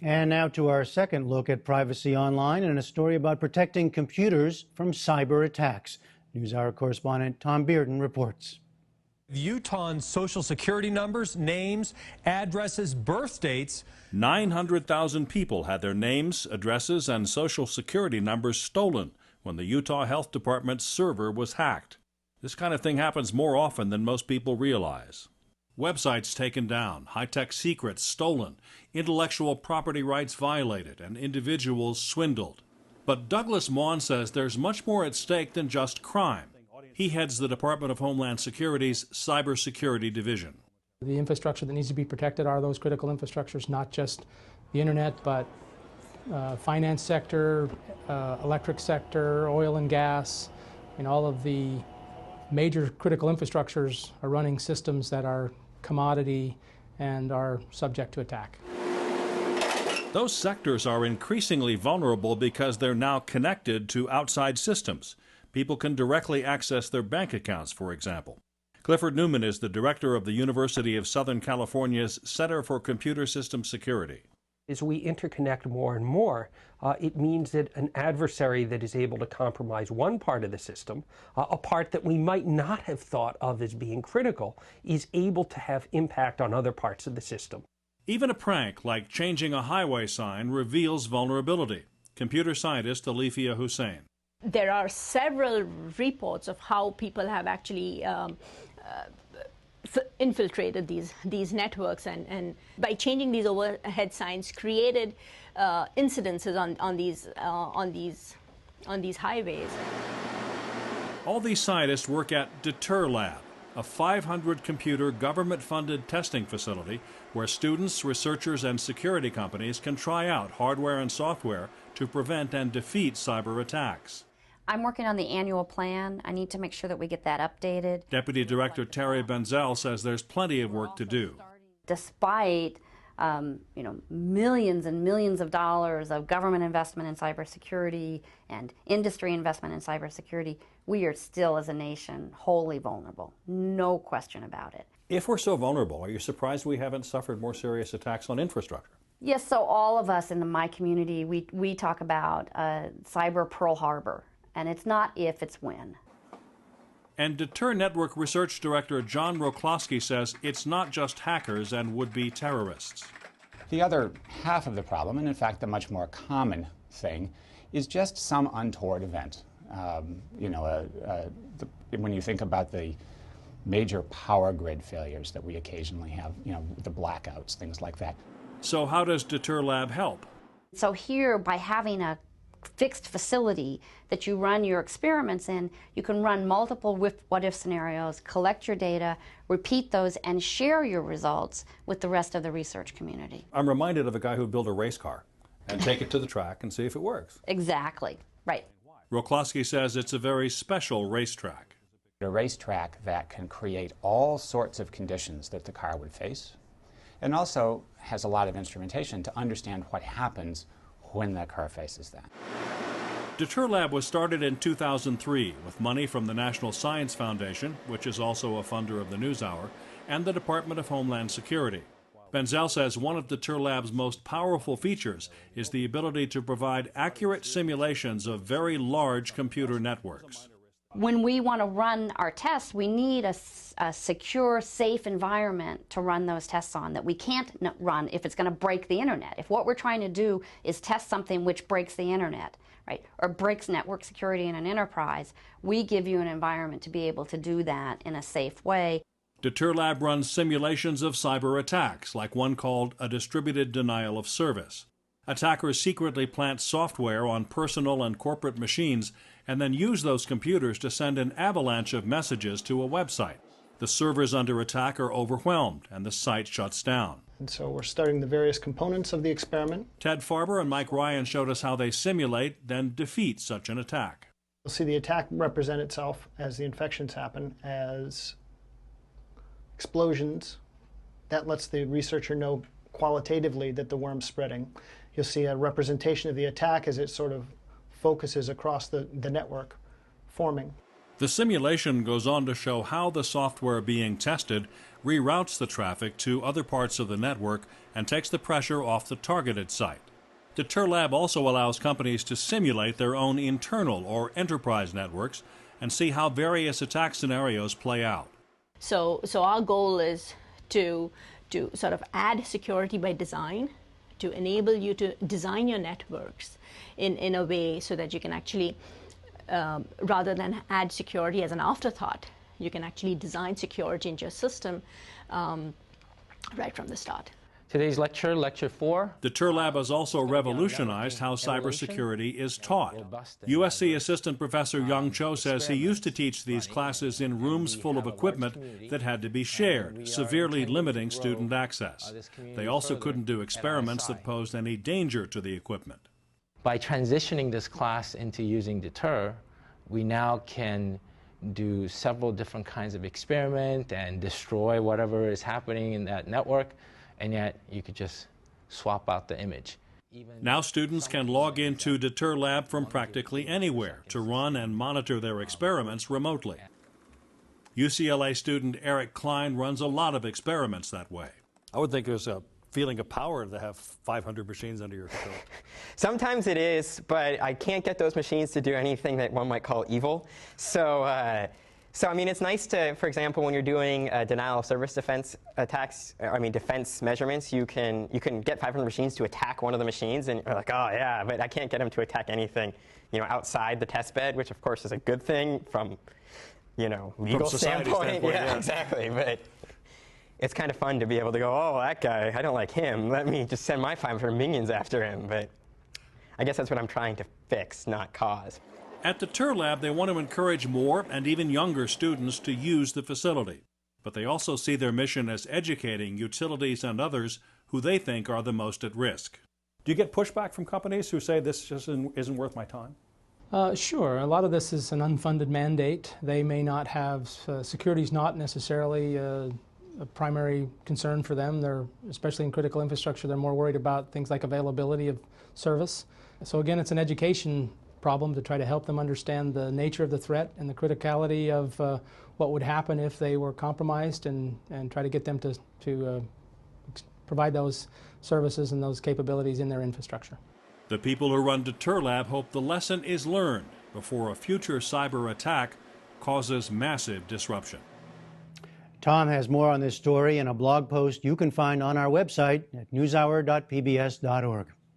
And now to our second look at privacy online and a story about protecting computers from cyber attacks. NewsHour correspondent Tom Bearden reports. Utah's social security numbers, names, addresses, birth dates. 900,000 people had their names, addresses, and social security numbers stolen when the Utah Health Department's server was hacked. This kind of thing happens more often than most people realize. Websites taken down, high-tech secrets stolen, intellectual property rights violated, and individuals swindled. But Douglas Maughan says there's much more at stake than just crime. He heads the Department of Homeland Security's Cybersecurity Division. The infrastructure that needs to be protected are those critical infrastructures, not just the internet, but finance sector, electric sector, oil and gas, and all of the major critical infrastructures are running systems that are commodity and are subject to attack. Those sectors are increasingly vulnerable because they're now connected to outside systems. People can directly access their bank accounts, for example. Clifford Newman is the director of the University of Southern California's Center for Computer System Security. As we interconnect more and more, it means that an adversary that is able to compromise one part of the system, a part that we might not have thought of as being critical, is able to have impact on other parts of the system. Even a prank like changing a highway sign reveals vulnerability. Computer scientist Alifia Hussein. There are several reports of how people have actually infiltrated these networks and by changing these overhead signs created incidences on these highways. All these scientists work at DeterLab, a 500-computer government-funded testing facility where students, researchers, and security companies can try out hardware and software to prevent and defeat cyber attacks. I'm working on the annual plan. I need to make sure that we get that updated. Deputy Director Terry Benzel says there's plenty of work to do. Despite millions and millions of dollars of government investment in cybersecurity and industry investment in cybersecurity, we are still, as a nation, wholly vulnerable. No question about it. If we're so vulnerable, are you surprised we haven't suffered more serious attacks on infrastructure? Yes, so all of us in my community, we talk about cyber Pearl Harbor. And it's not if, it's when. And DETER Network Research Director John Roklowski says it's not just hackers and would-be terrorists. The other half of the problem, and in fact the much more common thing, is just some untoward event. When you think about the major power grid failures that we occasionally have, the blackouts, things like that. So how does DeterLab help? So here, by having a fixed facility that you run your experiments in, you can run multiple what-if scenarios, collect your data, repeat those, and share your results with the rest of the research community. I'm reminded of a guy who built a race car and take it to the track and see if it works. Exactly, right. Roklowski says it's a very special racetrack. A racetrack that can create all sorts of conditions that the car would face, and also has a lot of instrumentation to understand what happens when that car faces that. DeterLab was started in 2003 with money from the National Science Foundation, which is also a funder of the NewsHour, and the Department of Homeland Security. Benzel says one of DeterLab's most powerful features is the ability to provide accurate simulations of very large computer networks. When we want to run our tests, we need a secure, safe environment to run those tests on that we can't run if it's going to break the internet. If what we're trying to do is test something which breaks the internet, right, or breaks network security in an enterprise, we give you an environment to be able to do that in a safe way. DeterLab runs simulations of cyber attacks, like one called a distributed denial of service. Attackers secretly plant software on personal and corporate machines and then use those computers to send an avalanche of messages to a website. The servers under attack are overwhelmed and the site shuts down. And so we're studying the various components of the experiment. Ted Farber and Mike Ryan showed us how they simulate, then defeat such an attack. You'll see the attack represent itself as the infections happen as explosions. That lets the researcher know qualitatively that the worm's spreading. You'll see a representation of the attack as it sort of focuses across the network, forming. The simulation goes on to show how the software being tested reroutes the traffic to other parts of the network and takes the pressure off the targeted site. DeterLab also allows companies to simulate their own internal or enterprise networks and see how various attack scenarios play out. So our goal is to sort of add security by design, to enable you to design your networks in a way so that you can actually, rather than add security as an afterthought, you can actually design security into your system right from the start. Today's lecture, Lecture 4. DeterLab has also revolutionized how cybersecurity is taught. USC Assistant Professor Young Cho says he used to teach these classes in rooms full of equipment that had to be shared, severely limiting student access. They also couldn't do experiments that posed any danger to the equipment. By transitioning this class into using DETER, we now can do several different kinds of experiment and destroy whatever is happening in that network, and yet you could just swap out the image. Now students can log into DeterLab from practically anywhere to run and monitor their experiments remotely. UCLA student Eric Klein runs a lot of experiments that way. I would think there's a feeling of power to have 500 machines under your control. Sometimes it is, but I can't get those machines to do anything that one might call evil. So I mean, it's nice to, for example, when you're doing denial of service defense attacks, defense measurements, you can get 500 machines to attack one of the machines, and you're like, oh yeah, but I can't get them to attack anything, outside the test bed, which of course is a good thing from, legal standpoint. Yeah, exactly. But it's kind of fun to be able to go, oh, that guy, I don't like him. Let me just send my 500 minions after him. But I guess that's what I'm trying to fix, not cause. At DeterLab, they want to encourage more and even younger students to use the facility. But they also see their mission as educating utilities and others who they think are the most at risk. Do you get pushback from companies who say this just isn't worth my time? Sure. A lot of this is an unfunded mandate. They may not have, security is not necessarily a primary concern for them. They're, especially in critical infrastructure, they're more worried about things like availability of service. So again, it's an education problem to try to help them understand the nature of the threat and the criticality of what would happen if they were compromised, and try to get them to provide those services and those capabilities in their infrastructure. The people who run DeterLab hope the lesson is learned before a future cyber attack causes massive disruption. Tom has more on this story in a blog post you can find on our website at newshour.pbs.org.